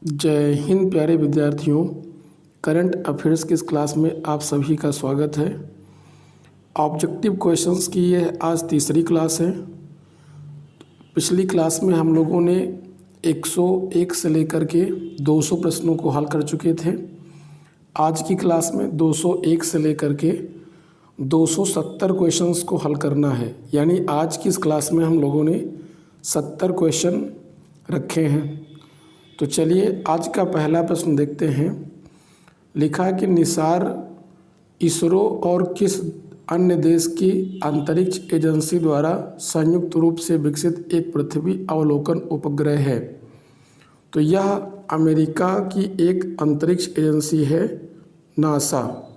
जय हिंद प्यारे विद्यार्थियों। करंट अफेयर्स की इस क्लास में आप सभी का स्वागत है। ऑब्जेक्टिव क्वेश्चंस की यह आज तीसरी क्लास है। पिछली क्लास में हम लोगों ने 101 से लेकर के 200 प्रश्नों को हल कर चुके थे। आज की क्लास में 201 से लेकर के 270 क्वेश्चंस को हल करना है। यानी आज की इस क्लास में हम लोगों ने 70 क्वेश्चन रखे हैं। तो चलिए आज का पहला प्रश्न देखते हैं। लिखा है कि निसार इसरो और किस अन्य देश की अंतरिक्ष एजेंसी द्वारा संयुक्त रूप से विकसित एक पृथ्वी अवलोकन उपग्रह है। तो यह अमेरिका की एक अंतरिक्ष एजेंसी है, नासा।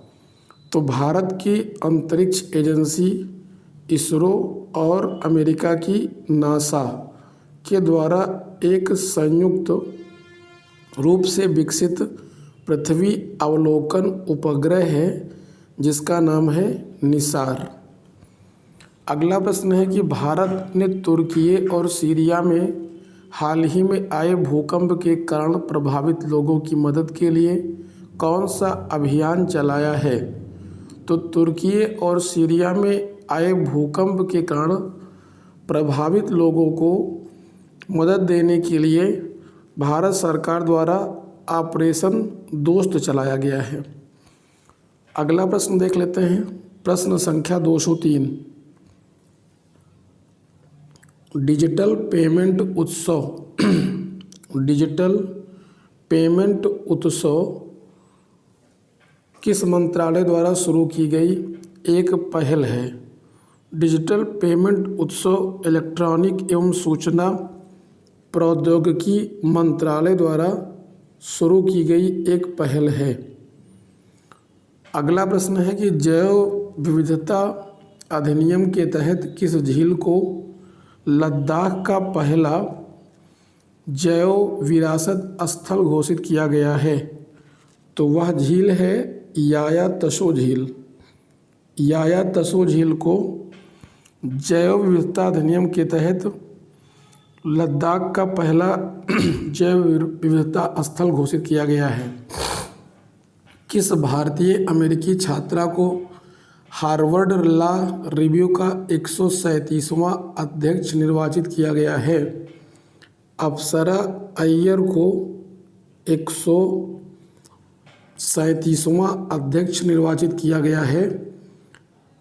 तो भारत की अंतरिक्ष एजेंसी इसरो और अमेरिका की नासा के द्वारा एक संयुक्त रूप से विकसित पृथ्वी अवलोकन उपग्रह है जिसका नाम है निसार। अगला प्रश्न है कि भारत ने तुर्की और सीरिया में हाल ही में आए भूकंप के कारण प्रभावित लोगों की मदद के लिए कौन सा अभियान चलाया है। तो तुर्की और सीरिया में आए भूकंप के कारण प्रभावित लोगों को मदद देने के लिए भारत सरकार द्वारा ऑपरेशन दोस्त चलाया गया है। अगला प्रश्न देख लेते हैं। प्रश्न संख्या 203। डिजिटल पेमेंट उत्सव किस मंत्रालय द्वारा शुरू की गई एक पहल है। डिजिटल पेमेंट उत्सव इलेक्ट्रॉनिक एवं सूचना प्रौद्योगिकी मंत्रालय द्वारा शुरू की गई एक पहल है। अगला प्रश्न है कि जैव विविधता अधिनियम के तहत किस झील को लद्दाख का पहला जैव विरासत स्थल घोषित किया गया है। तो वह झील है याया तसो झील। याया तसो झील को जैव विविधता अधिनियम के तहत लद्दाख का पहला जैव विविधता स्थल घोषित किया गया है। किस भारतीय अमेरिकी छात्रा को हार्वर्ड लॉ रिव्यू का 137वां अध्यक्ष निर्वाचित किया गया है। अप्सरा अय्यर को 137वां अध्यक्ष निर्वाचित किया गया है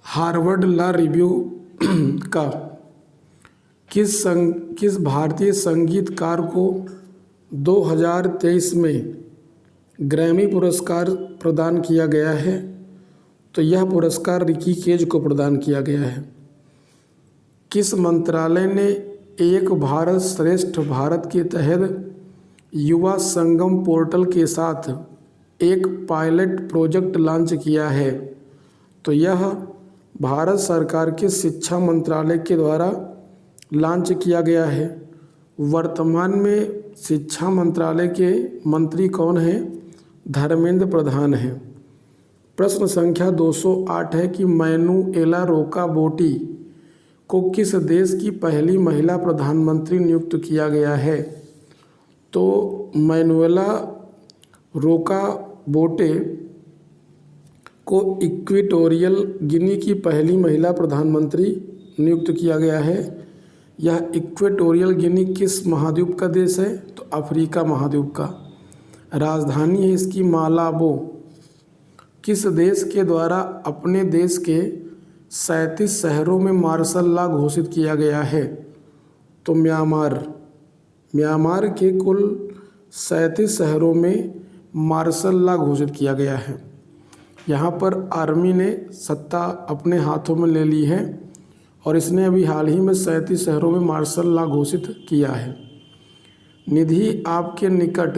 हार्वर्ड लॉ रिव्यू का। किस भारतीय संगीतकार को 2023 में ग्रैमी पुरस्कार प्रदान किया गया है। तो यह पुरस्कार रिकी केज को प्रदान किया गया है। किस मंत्रालय ने एक भारत श्रेष्ठ भारत के तहत युवा संगम पोर्टल के साथ एक पायलट प्रोजेक्ट लॉन्च किया है। तो यह भारत सरकार के शिक्षा मंत्रालय के द्वारा लॉन्च किया गया है। वर्तमान में शिक्षा मंत्रालय के मंत्री कौन हैं? धर्मेंद्र प्रधान हैं। प्रश्न संख्या 208 है कि मैनुएला रोका-बोटी को किस देश की पहली महिला प्रधानमंत्री नियुक्त किया गया है। तो मैनुएला रोका-बोटे को इक्वेटोरियल गिनी की पहली महिला प्रधानमंत्री नियुक्त किया गया है। यह इक्वेटोरियल गिनी किस महाद्वीप का देश है? तो अफ्रीका महाद्वीप का। राजधानी है इसकी मालाबो। किस देश के द्वारा अपने देश के 37 शहरों में मार्शल लॉ घोषित किया गया है? तो म्यांमार के कुल 37 शहरों में मार्शल लॉ घोषित किया गया है। यहाँ पर आर्मी ने सत्ता अपने हाथों में ले ली है और इसने अभी हाल ही में 37 शहरों में मार्शल लॉ घोषित किया है। निधि आपके निकट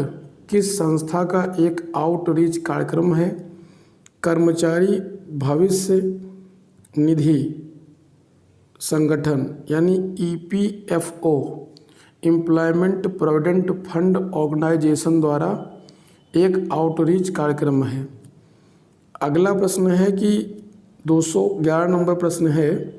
किस संस्था का एक आउटरीच कार्यक्रम है? कर्मचारी भविष्य निधि संगठन यानी EPFO employment provident fund organisation द्वारा एक आउटरीच कार्यक्रम है। अगला प्रश्न है कि 211 नंबर प्रश्न है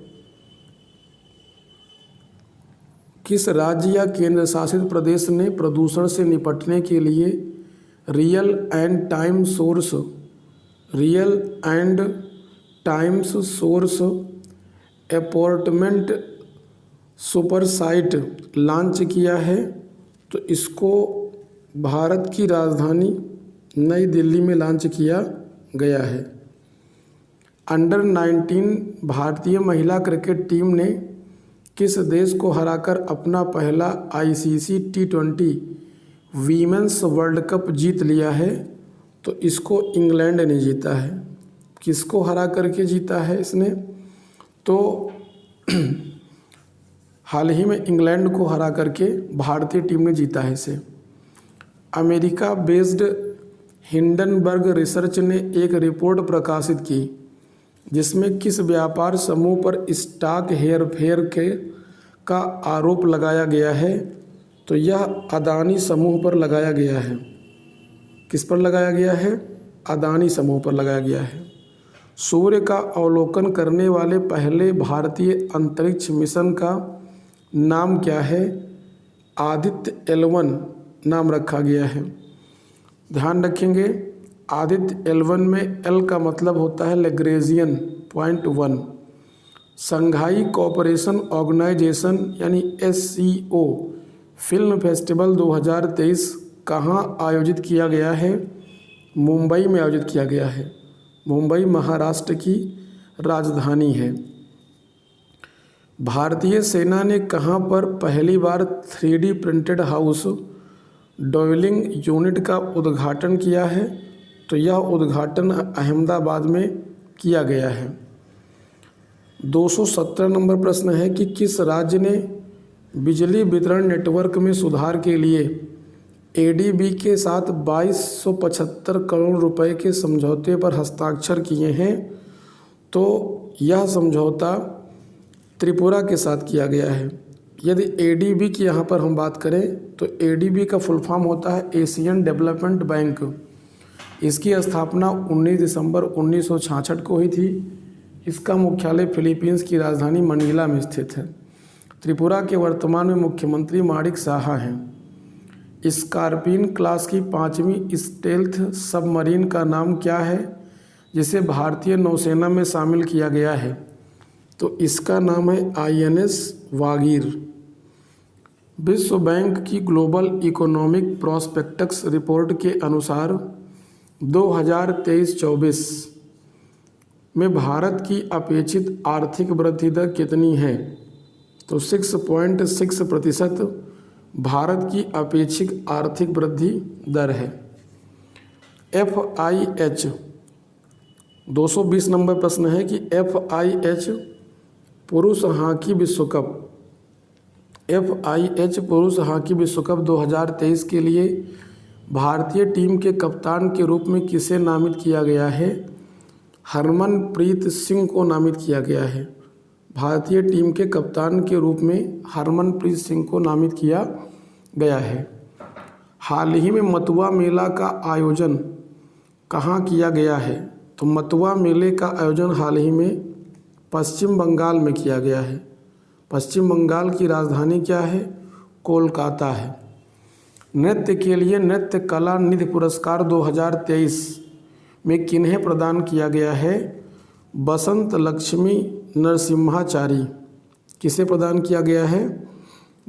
किस राज्य या केंद्र शासित प्रदेश ने प्रदूषण से निपटने के लिए real and times source apartment supersite launch किया है? तो इसको भारत की राजधानी नई दिल्ली में लॉन्च किया गया है। अंडर 19 भारतीय महिला क्रिकेट टीम ने किस देश को हराकर अपना पहला ICC T20 women's world cup जीत लिया है? तो इसको इंग्लैंड ने जीता है। किसको हरा करके जीता है इसने? तो हाल ही में इंग्लैंड को हरा करके भारतीय टीम ने जीता है इसे। अमेरिका बेस्ड हिंडनबर्ग रिसर्च ने एक रिपोर्ट प्रकाशित की जिसमें किस व्यापार समूह पर स्टॉक हेरफेर का आरोप लगाया गया है? तो यह अदानी समूह पर लगाया गया है। किस पर लगाया गया है? अदानी समूह पर लगाया गया है। सूर्य का अवलोकन करने वाले पहले भारतीय अंतरिक्ष मिशन का नाम क्या है? आदित्य L1 नाम रखा गया है। ध्यान रखेंगे, आदित्य L1 में L का मतलब होता है लैग्रेंजियन पॉइंट 1। संघाई कोऑपरेशन ऑर्गेनाइजेशन यानी SCO फिल्म फेस्टिवल 2023 कहाँ आयोजित किया गया है? मुंबई में आयोजित किया गया है। मुंबई महाराष्ट्र की राजधानी है। भारतीय सेना ने कहाँ पर पहली बार 3D प्रिंटेड हाउस डॉयलिंग यूनिट का उद्घाटन किया है? तो यह उद्घाटन अहमदाबाद में किया गया है। 217 नंबर प्रश्न है कि किस राज्य ने बिजली वितरण नेटवर्क में सुधार के लिए ADB के साथ 2275 करोड़ रुपए के समझौते पर हस्ताक्षर किए हैं? तो यह समझौता त्रिपुरा के साथ किया गया है। यदि ADB की यहाँ पर हम बात करें तो ADB का फुल फॉर्म होता है एशियन डेवलपमेंट बैंक। इसकी स्थापना 19 दिसंबर 1966 को हुई थी। इसका मुख्यालय फिलीपींस की राजधानी मनीला में स्थित है। त्रिपुरा के वर्तमान में मुख्यमंत्री माणिक साहा हैं। स्कॉर्पियन क्लास की 5वीं स्टेल्थ सबमरीन का नाम क्या है जिसे भारतीय नौसेना में शामिल किया गया है? तो इसका नाम है INS वागीर। विश्व बैंक की ग्लोबल इकोनॉमिक प्रॉस्पेक्टस रिपोर्ट के अनुसार 2023-24 में भारत की अपेक्षित आर्थिक वृद्धि दर कितनी है? तो 6.6% भारत की अपेक्षित आर्थिक वृद्धि दर है। FIH 220 नंबर प्रश्न है कि FIH पुरुष हॉकी विश्व कप पुरुष हॉकी विश्व कप 2023 के लिए भारतीय टीम के कप्तान के रूप में किसे नामित किया गया है? हरमनप्रीत सिंह को नामित किया गया है। भारतीय टीम के कप्तान के रूप में हरमनप्रीत सिंह को नामित किया गया है। हाल ही में मतुआ मेला का आयोजन कहाँ किया गया है? तो मतुआ मेले का आयोजन हाल ही में पश्चिम बंगाल में किया गया है। पश्चिम बंगाल की राजधानी क्या है? कोलकाता है। नृत्य के लिए नृत्य कला निधि पुरस्कार 2023 में किन्हें प्रदान किया गया है? बसंत लक्ष्मी नरसिम्हाचारी। किसे प्रदान किया गया है?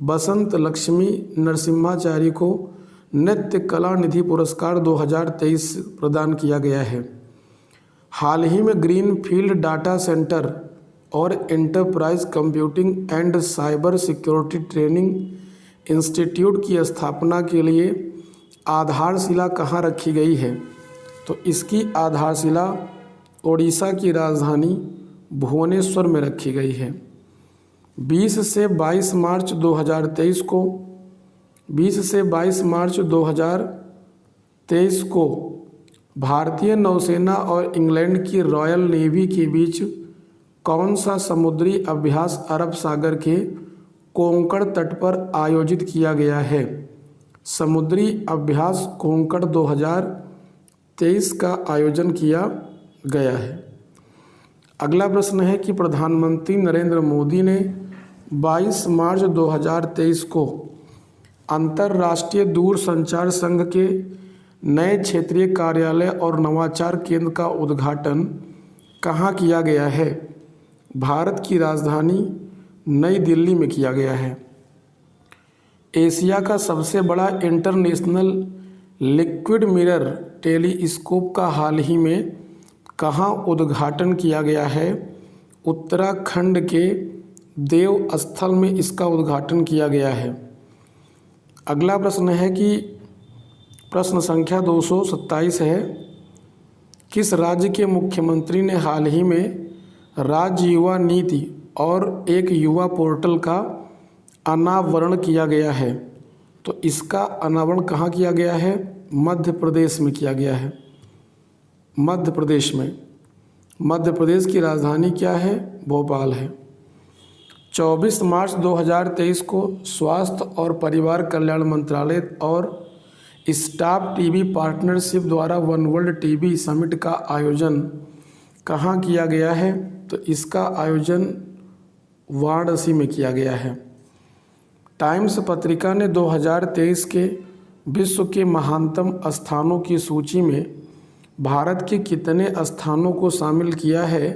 बसंत लक्ष्मी नरसिम्हाचारी को नृत्य कला निधि पुरस्कार 2023 प्रदान किया गया है। हाल ही में ग्रीनफील्ड डाटा सेंटर और enterprise computing and cyber security training institute की स्थापना के लिए आधारशिला कहाँ रखी गई है? तो इसकी आधारशिला ओडिशा की राजधानी भुवनेश्वर में रखी गई है। 20 से 22 मार्च 2023 को भारतीय नौसेना और इंग्लैंड की रॉयल नेवी के बीच कौन सा समुद्री अभ्यास अरब सागर के कोंकण तट पर आयोजित किया गया है? समुद्री अभ्यास कोंकण 2023 का आयोजन किया गया है। अगला प्रश्न है कि प्रधानमंत्री नरेंद्र मोदी ने 22 मार्च 2023 को अंतर्राष्ट्रीय दूरसंचार संघ के नए क्षेत्रीय कार्यालय और नवाचार केंद्र का उद्घाटन कहाँ किया गया है? भारत की राजधानी नई दिल्ली में किया गया है। एशिया का सबसे बड़ा इंटरनेशनल लिक्विड मिरर टेलीस्कोप का हाल ही में कहाँ उद्घाटन किया गया है? उत्तराखंड के देव स्थल में इसका उद्घाटन किया गया है। अगला प्रश्न है कि प्रश्न संख्या 227 है, किस राज्य के मुख्यमंत्री ने हाल ही में राज्य युवा नीति और एक युवा पोर्टल का अनावरण किया गया है? तो इसका अनावरण कहाँ किया गया है? मध्य प्रदेश में किया गया है। मध्य प्रदेश में। मध्य प्रदेश की राजधानी क्या है? भोपाल है। 24 मार्च 2023 को स्वास्थ्य और परिवार कल्याण मंत्रालय और स्टाफ टीबी पार्टनरशिप द्वारा वन वर्ल्ड टीबी समिट का आयोजन कहाँ किया गया है? तो इसका आयोजन वाराणसी में किया गया है। टाइम्स पत्रिका ने 2023 के विश्व के महानतम स्थानों की सूची में भारत के कितने स्थानों को शामिल किया है?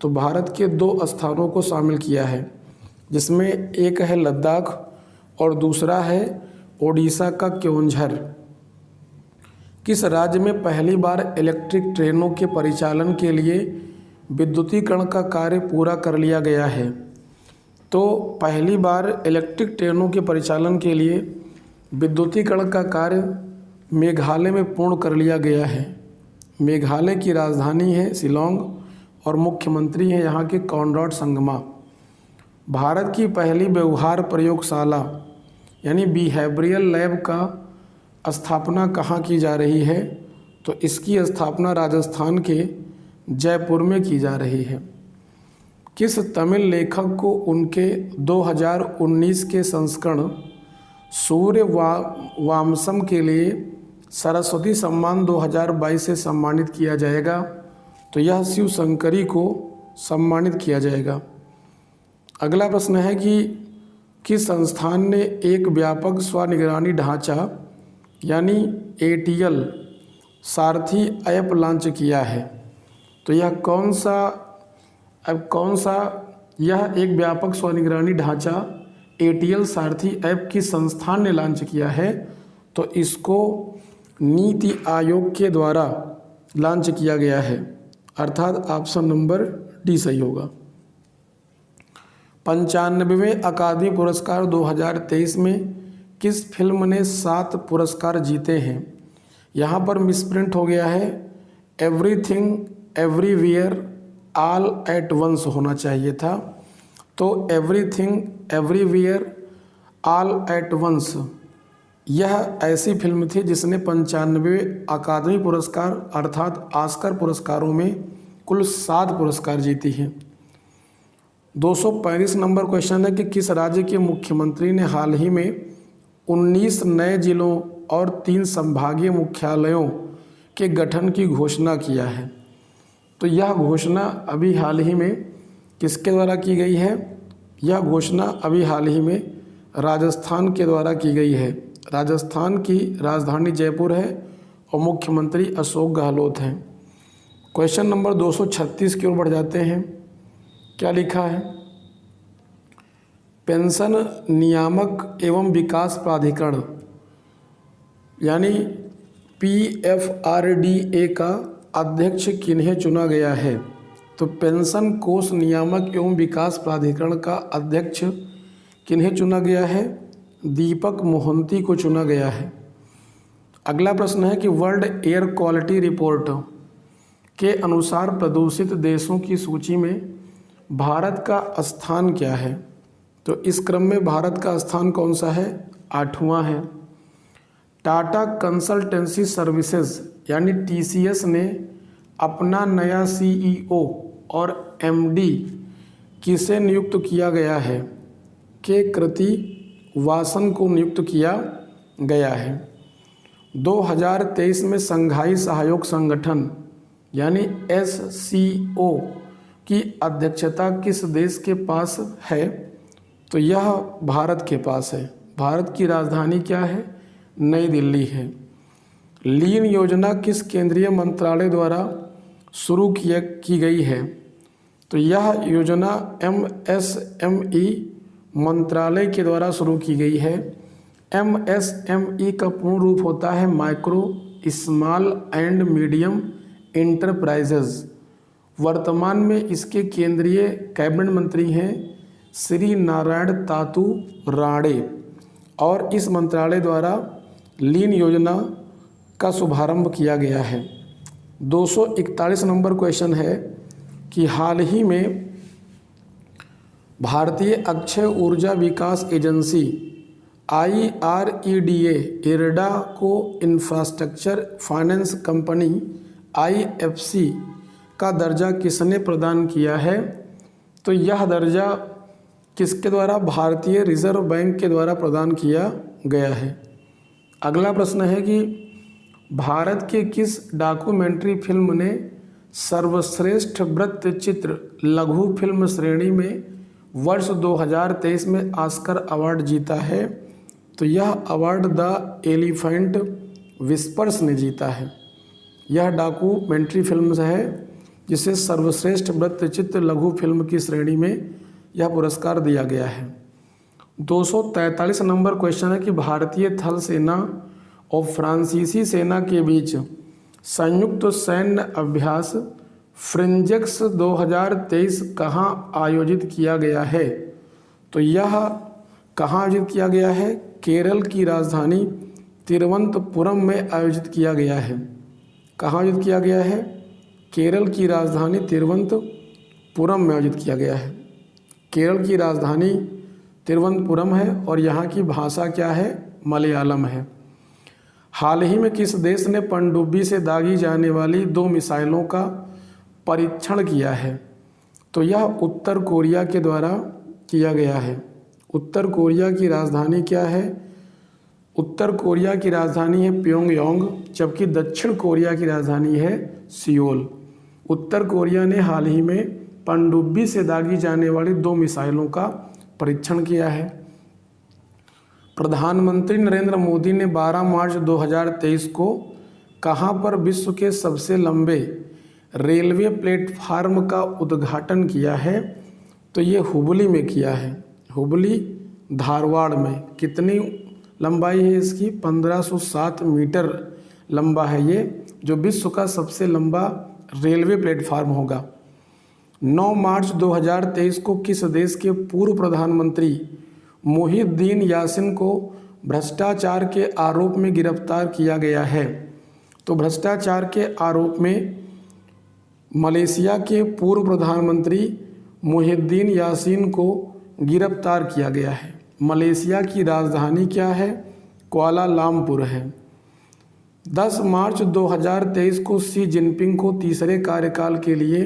तो भारत के 2 स्थानों को शामिल किया है, जिसमें एक है लद्दाख और दूसरा है ओडिशा का क्योंझर। किस राज्य में पहली बार इलेक्ट्रिक ट्रेनों के परिचालन के लिए विद्युतीकरण का कार्य पूरा कर लिया गया है? तो पहली बार इलेक्ट्रिक ट्रेनों के परिचालन के लिए विद्युतीकरण का कार्य मेघालय में पूर्ण कर लिया गया है। मेघालय की राजधानी है शिलोंग और मुख्यमंत्री हैं यहाँ के कॉनराड संगमा। भारत की पहली व्यवहार प्रयोगशाला यानी बिहेवियरल लैब का स्थापना कहाँ की जा रही है? तो इसकी स्थापना राजस्थान के जयपुर में की जा रही है। किस तमिल लेखक को उनके 2019 के संस्करण सूर्य वामसम के लिए सरस्वती सम्मान 2022 से सम्मानित किया जाएगा? तो यह शिव शंकरी को सम्मानित किया जाएगा। अगला प्रश्न है कि किस संस्थान ने एक व्यापक स्वनिगरानी ढांचा यानी ATL सारथी ऐप लॉन्च किया है? तो यह यह एक व्यापक स्वनिगरानी ढांचा ATL सारथी ऐप किस संस्थान ने लॉन्च किया है? तो इसको नीति आयोग के द्वारा लॉन्च किया गया है, अर्थात ऑप्शन नंबर डी सही होगा। 95वें अकादमी पुरस्कार 2023 में किस फिल्म ने 7 पुरस्कार जीते हैं? यहाँ पर मिसप्रिंट हो गया है, everything everywhere all at once होना चाहिए था। तो everything everywhere all at once यह ऐसी फिल्म थी जिसने 95वें अकादमी पुरस्कार अर्थात ऑस्कर पुरस्कारों में कुल 7 पुरस्कार जीती हैं। 235 नंबर क्वेश्चन है कि किस राज्य के मुख्यमंत्री ने हाल ही में 19 नए जिलों और 3 संभागीय मुख्यालयों के गठन की घोषणा किया है? तो यह घोषणा अभी हाल ही में किसके द्वारा की गई है? यह घोषणा अभी हाल ही में राजस्थान के द्वारा की गई है। राजस्थान की राजधानी जयपुर है और मुख्यमंत्री अशोक गहलोत हैं। क्वेश्चन नंबर 236 की ओर बढ़ जाते हैं। क्या लिखा है? पेंशन नियामक एवं विकास प्राधिकरण यानी PFRDA का अध्यक्ष किन्हें चुना गया है? तो पेंशन कोष नियामक एवं विकास प्राधिकरण का अध्यक्ष किन्हें चुना गया है? दीपक मोहंती को चुना गया है। अगला प्रश्न है कि वर्ल्ड एयर क्वालिटी रिपोर्ट के अनुसार प्रदूषित देशों की सूची में भारत का स्थान क्या है? तो इस क्रम में भारत का स्थान कौन सा है? 8वां है। टाटा कंसल्टेंसी सर्विसेज यानी TCS ने अपना नया CEO और MD किसे नियुक्त किया गया है? के कृति वासन को नियुक्त किया गया है। 2023 में संघाई सहयोग संगठन यानी SCO की अध्यक्षता किस देश के पास है? तो यह भारत के पास है। भारत की राजधानी क्या है? नई दिल्ली है। लीन योजना किस केंद्रीय मंत्रालय द्वारा शुरू की गई है? तो यह योजना MSME मंत्रालय के द्वारा शुरू की गई है। MSME का पूर्ण रूप होता है micro, small and medium enterprises. वर्तमान में इसके केंद्रीय कैबिनेट मंत्री हैं श्री नारायण तातू राणे, और इस मंत्रालय द्वारा लीन योजना का शुभारंभ किया गया है। 241 नंबर क्वेश्चन है कि हाल ही में भारतीय अक्षय ऊर्जा विकास एजेंसी IREDA इरडा को इंफ्रास्ट्रक्चर फाइनेंस कंपनी IFC का दर्जा किसने प्रदान किया है? तो यह दर्जा किसके द्वारा? भारतीय रिजर्व बैंक के द्वारा प्रदान किया गया है। अगला प्रश्न है कि भारत के किस डॉक्यूमेंट्री फिल्म ने सर्वश्रेष्ठ वृत्तचित्र लघु फिल्म श्रेणी में वर्ष 2023 में ऑस्कर अवार्ड जीता है? तो यह अवार्ड द एलिफेंट विस्पर्स ने जीता है। यह डॉक्यूमेंट्री फिल्म है जिसे सर्वश्रेष्ठ वृत्तचित्र लघु फिल्म की श्रेणी में यह पुरस्कार दिया गया है। 243 नंबर क्वेश्चन है कि भारतीय थल सेना और फ्रांसीसी सेना के बीच संयुक्त सैन्य अभ्यास फ्रिंजेक्स 2023 कहाँ आयोजित किया गया है? तो यह कहाँ आयोजित किया गया है? केरल की राजधानी तिरुवनंतपुरम में आयोजित किया गया है। कहाँ आयोजित किया गया है? केरल की राजधानी तिरुवनंतपुरम में आयोजित किया गया है। केरल की राजधानी तिरुवनंतपुरम है और यहाँ की भाषा क्या है? मलयालम है। हाल ही में किस देश ने पनडुब्बी से दागी जाने वाली 2 मिसाइलों का परीक्षण किया है? तो यह उत्तर कोरिया के द्वारा किया गया है। उत्तर कोरिया की राजधानी क्या है? उत्तर कोरिया की राजधानी है प्योंगयांग, जबकि दक्षिण कोरिया की राजधानी है सियोल। उत्तर कोरिया ने हाल ही में पनडुब्बी से दागी जाने वाली 2 मिसाइलों का परीक्षण किया है। प्रधानमंत्री नरेंद्र मोदी ने 12 मार्च 2023 को कहां पर विश्व के सबसे लंबे रेलवे प्लेटफार्म का उद्घाटन किया है? तो ये हुबली में किया है। हुबली धारवाड़ में। कितनी लंबाई है इसकी? 1507 मीटर लंबा है ये, जो विश्व का सबसे लंबा रेलवे प्लेटफार्म होगा। 9 मार्च 2023 को किस देश के पूर्व प्रधानमंत्री मोहिउद्दीन यासीन को भ्रष्टाचार के आरोप में गिरफ्तार किया गया है? तो भ्रष्टाचार के आरोप में मलेशिया के पूर्व प्रधानमंत्री मोहिउद्दीन यासीन को गिरफ्तार किया गया है। मलेशिया की राजधानी क्या है? कुआलालंपुर है। 10 मार्च 2023 को शी जिनपिंग को तीसरे कार्यकाल के लिए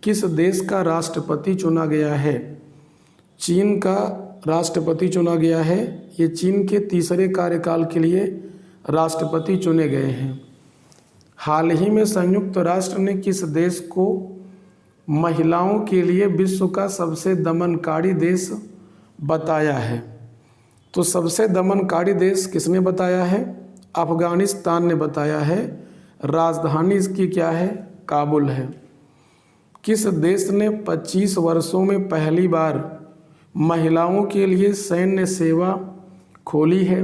किस देश का राष्ट्रपति चुना गया है? चीन का राष्ट्रपति चुना गया है। ये चीन के तीसरे कार्यकाल के लिए राष्ट्रपति चुने गए हैं। हाल ही में संयुक्त राष्ट्र ने किस देश को महिलाओं के लिए विश्व का सबसे दमनकारी देश बताया है? तो सबसे दमनकारी देश किसने बताया है? अफगानिस्तान ने बताया है। राजधानी इसकी क्या है? काबुल है। किस देश ने 25 वर्षों में पहली बार महिलाओं के लिए सैन्य सेवा खोली है?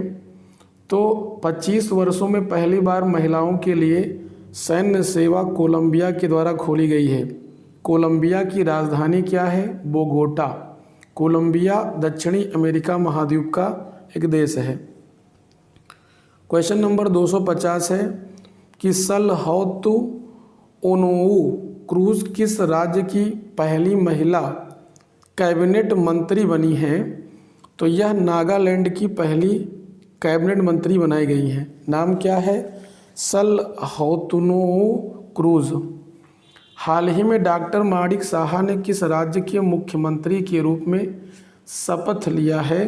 तो 25 वर्षों में पहली बार महिलाओं के लिए सैन्य सेवा कोलंबिया के द्वारा खोली गई है। कोलंबिया की राजधानी क्या है? बोगोटा। कोलंबिया दक्षिणी अमेरिका महाद्वीप का एक देश है। क्वेश्चन नंबर 250 है कि सलहौतु ओनोऊ क्रूज किस राज्य की पहली महिला कैबिनेट मंत्री बनी है? तो यह नागालैंड की पहली कैबिनेट मंत्री बनाई गई हैं। नाम क्या है? सलहौतुनोऊ क्रूज। हाल ही में डॉक्टर माणिक साहा ने किस राज्य के मुख्यमंत्री के रूप में शपथ लिया है?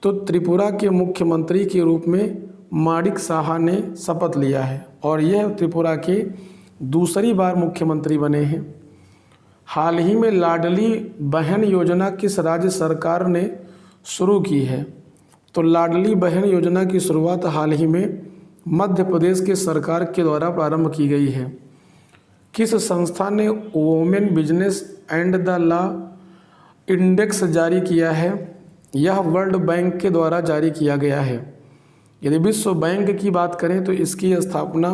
तो त्रिपुरा के मुख्यमंत्री के रूप में माणिक साहा ने शपथ लिया है और यह त्रिपुरा के दूसरी बार मुख्यमंत्री बने हैं। हाल ही में लाडली बहन योजना किस राज्य सरकार ने शुरू की है? तो लाडली बहन योजना की शुरुआत हाल ही में मध्य प्रदेश की सरकार के द्वारा प्रारंभ की गई है। किस संस्था ने women business and the law index जारी किया है? यह वर्ल्ड बैंक के द्वारा जारी किया गया है। यदि विश्व बैंक की बात करें तो इसकी स्थापना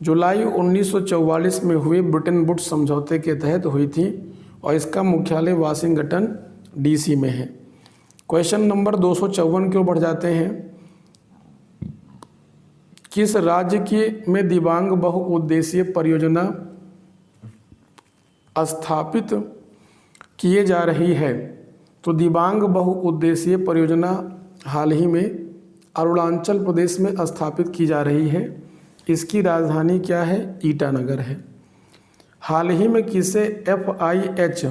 जुलाई 1944 में हुए ब्रिटेन वुड्स समझौते के तहत हुई थी और इसका मुख्यालय वाशिंगटन डीसी में है। क्वेश्चन नंबर 254 की ओर बढ़ जाते हैं। किस राज्य में दिबांग बहुउद्देशीय परियोजना स्थापित किए जा रही है? तो दिबांग बहुउद्देशीय परियोजना हाल ही में अरुणाचल प्रदेश में स्थापित की जा रही है। इसकी राजधानी क्या है? ईटानगर है। हाल ही में किसे FIH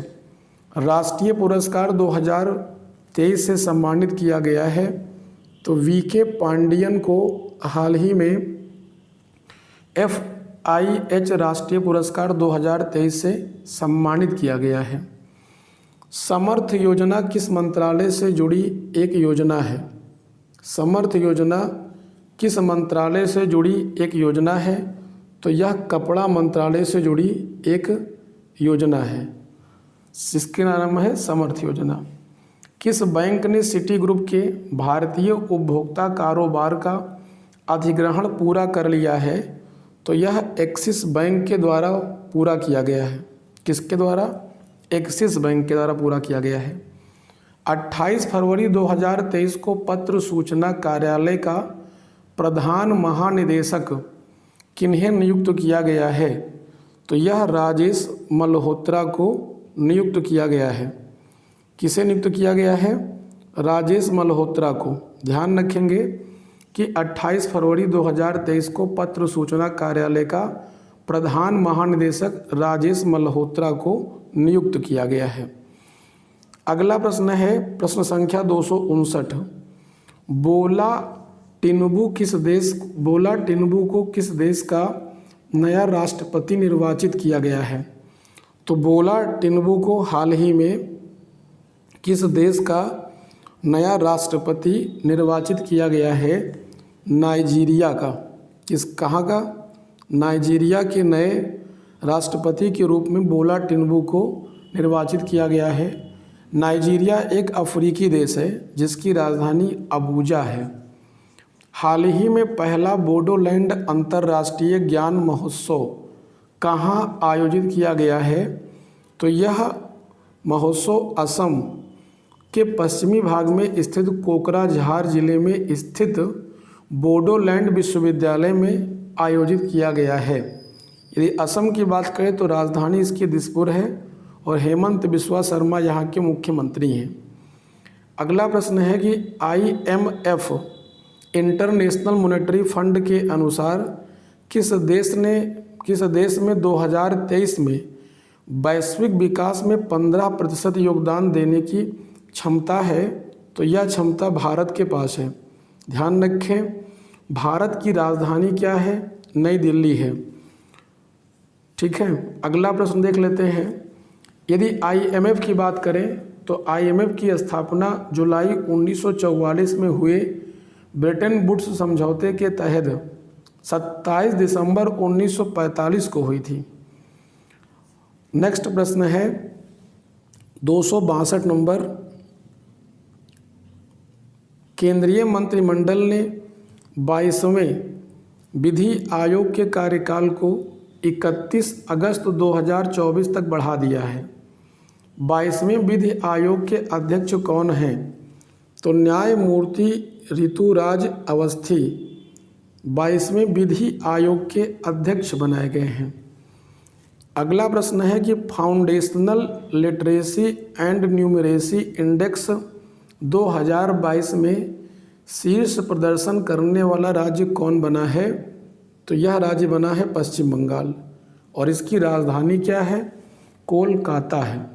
राष्ट्रीय पुरस्कार 2023 से सम्मानित किया गया है? तो VK पांडियन को हाल ही में FIH राष्ट्रीय पुरस्कार 2023 से सम्मानित किया गया है। समर्थ योजना किस मंत्रालय से जुड़ी एक योजना है? समर्थ योजना किस मंत्रालय से जुड़ी एक योजना है? तो यह कपड़ा मंत्रालय से जुड़ी एक योजना है, जिसके नाम है समर्थ योजना। किस बैंक ने सिटी ग्रुप के भारतीय उपभोक्ता कारोबार का अधिग्रहण पूरा कर लिया है? तो यह एक्सिस बैंक के द्वारा पूरा किया गया है। किसके द्वारा? एक्सिस बैंक के द्वारा पूरा किया गया है। 28 फरवरी 2023 को पत्र सूचना कार्यालय का प्रधान महानिदेशक किन्हें नियुक्त किया गया है? तो यह राजेश मल्होत्रा को नियुक्त किया गया है। किसे नियुक्त किया गया है? राजेश मल्होत्रा को। ध्यान रखेंगे कि 28 फरवरी 2023 को पत्र सूचना कार्यालय का प्रधान महानिदेशक राजेश मल्होत्रा को नियुक्त किया गया है। अगला प्रश्न है प्रश्न संख्या 259। बोला टिनुबू को किस देश का नया राष्ट्रपति निर्वाचित किया गया है? तो बोला टिनुबू को हाल ही में किस देश का नया राष्ट्रपति निर्वाचित किया गया है? नाइजीरिया का। कहाँ का? नाइजीरिया के नए राष्ट्रपति के रूप में बोला टिनुबू को निर्वाचित किया गया है। नाइजीरिया एक अफ्रीकी देश है जिसकी राजधानी अबूजा है। हाल ही में पहला बोडोलैंड अंतर्राष्ट्रीय ज्ञान महोत्सव कहाँ आयोजित किया गया है? तो यह महोत्सव असम के पश्चिमी भाग में स्थित कोकराझार जिले में स्थित बोडोलैंड विश्वविद्यालय में आयोजित किया गया है। यदि असम की बात करें तो राजधानी इसकी दिसपुर है और हेमंत बिस्वा शर्मा यहाँ के मुख्यमंत्री हैं। अगला प्रश्न है कि IMF इंटरनेशनल मॉनेटरी फंड के अनुसार किस देश में 2023 में वैश्विक विकास में 15% योगदान देने की क्षमता है? तो यह क्षमता भारत के पास है। ध्यान रखें, भारत की राजधानी क्या है? नई दिल्ली है। ठीक है, अगला प्रश्न देख लेते हैं। यदि IMF की बात करें तो IMF की स्थापना जुलाई 1944 में हुए ब्रिटेन वुड्स समझौते के तहत 27 दिसंबर 1945 को हुई थी। नेक्स्ट प्रश्न है 262 नंबर। केंद्रीय मंत्रिमंडल ने 22वें विधि आयोग के कार्यकाल को 31 अगस्त 2024 तक बढ़ा दिया है। 22वें विधि आयोग के अध्यक्ष कौन हैं? तो न्यायमूर्ति ऋतुराज अवस्थी 22वें विधि आयोग के अध्यक्ष बनाए गए हैं। अगला प्रश्न है कि foundational literacy and numeracy index 2022 में शीर्ष प्रदर्शन करने वाला राज्य कौन बना है? तो यह राज्य बना है पश्चिम बंगाल और इसकी राजधानी क्या है? कोलकाता है।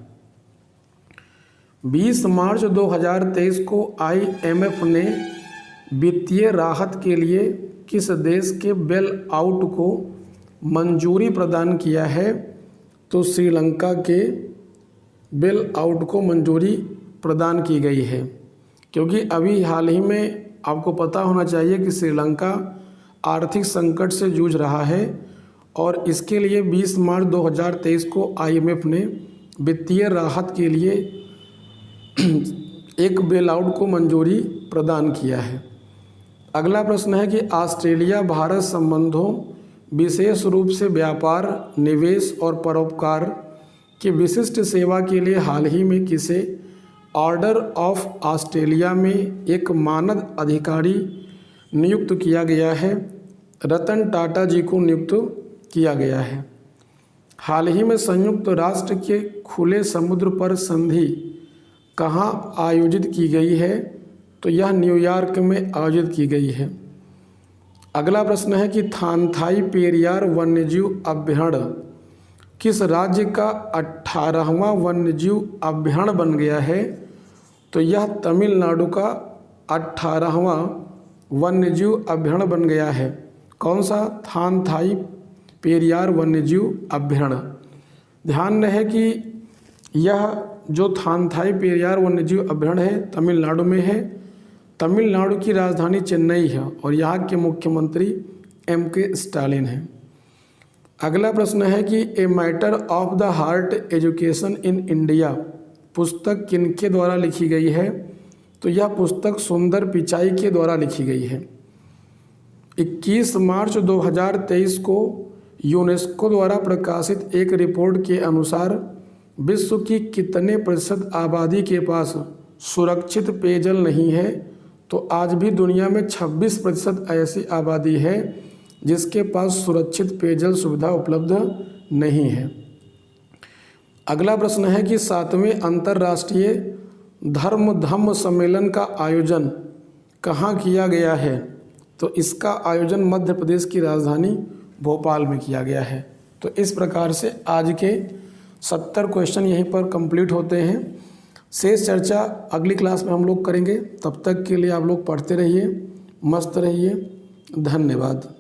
20 मार्च 2023 को IMF ने वित्तीय राहत के लिए किस देश के बेल आउट को मंजूरी प्रदान किया है? तो श्रीलंका के बेल आउट को मंजूरी प्रदान की गई है। क्योंकि अभी हाल ही में आपको पता होना चाहिए कि श्रीलंका आर्थिक संकट से जूझ रहा है और इसके लिए 20 मार्च 2023 को IMF ने वित्तीय राहत के लिए एक बेलआउट को मंजूरी प्रदान किया है। अगला प्रश्न है कि ऑस्ट्रेलिया भारत संबंधों विशेष रूप से व्यापार, निवेश और परोपकार की विशिष्ट सेवा के लिए हाल ही में किसे ऑर्डर ऑफ ऑस्ट्रेलिया में एक मानद अधिकारी नियुक्त किया गया है? रतन टाटा जी को नियुक्त किया गया है। हाल ही में संयुक्त राष्ट्र के खुले समुद्र पर संधि कहाँ आयोजित की गई है? तो यह न्यूयॉर्क में आयोजित की गई है। अगला प्रश्न है कि थानथाई पेरियार वन्यजीव अभयारण्य किस राज्य का 18वां वन्यजीव अभयारण्य बन गया है? तो यह तमिलनाडु का 18वां वन्यजीव अभयारण्य बन गया है। कौन सा? थानथाई पेरियार वन्यजीव अभयारण्य। ध्यान रहे कि यह जो थानथाई पेरियार वन्यजीव अभयारण्य है तमिलनाडु में है। तमिलनाडु की राजधानी चेन्नई है और यहाँ के मुख्यमंत्री MK स्टालिन हैं। अगला प्रश्न है कि a matter of the heart education in India पुस्तक किनके द्वारा लिखी गई है? तो यह पुस्तक सुंदर पिचाई के द्वारा लिखी गई है। 21 मार्च 2023 को यूनेस्को द्वारा प्रकाशित एक रिपोर्ट के अनुसार विश्व की कितने प्रतिशत आबादी के पास सुरक्षित पेयजल नहीं है? तो आज भी दुनिया में 26% ऐसी आबादी है जिसके पास सुरक्षित पेयजल सुविधा उपलब्ध नहीं है। अगला प्रश्न है कि 7वें अंतर्राष्ट्रीय धर्म सम्मेलन का आयोजन कहाँ किया गया है? तो इसका आयोजन मध्य प्रदेश की राजधानी भोपाल में किया गया है। तो इस प्रकार से आज के 70 क्वेश्चन यहीं पर कंप्लीट होते हैं। शेष चर्चा अगली क्लास में हम लोग करेंगे। तब तक के लिए आप लोग पढ़ते रहिए, मस्त रहिए। धन्यवाद।